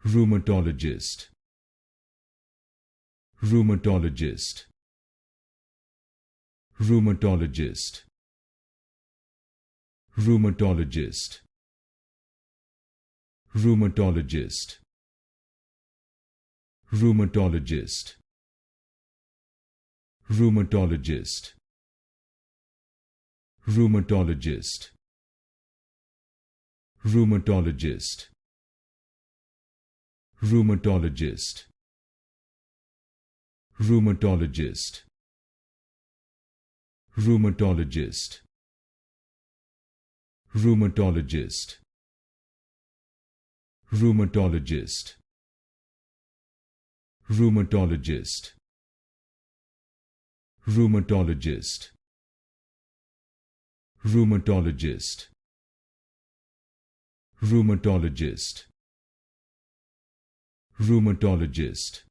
Rheumatologist, rheumatologist, rheumatologist, rheumatologist, rheumatologist, rheumatologist, rheumatologist, rheumatologist, rheumatologist, rheumatologist, rheumatologist, rheumatologist, rheumatologist, rheumatologist, rheumatologist, rheumatologist, rheumatologist, rheumatologist, rheumatologist,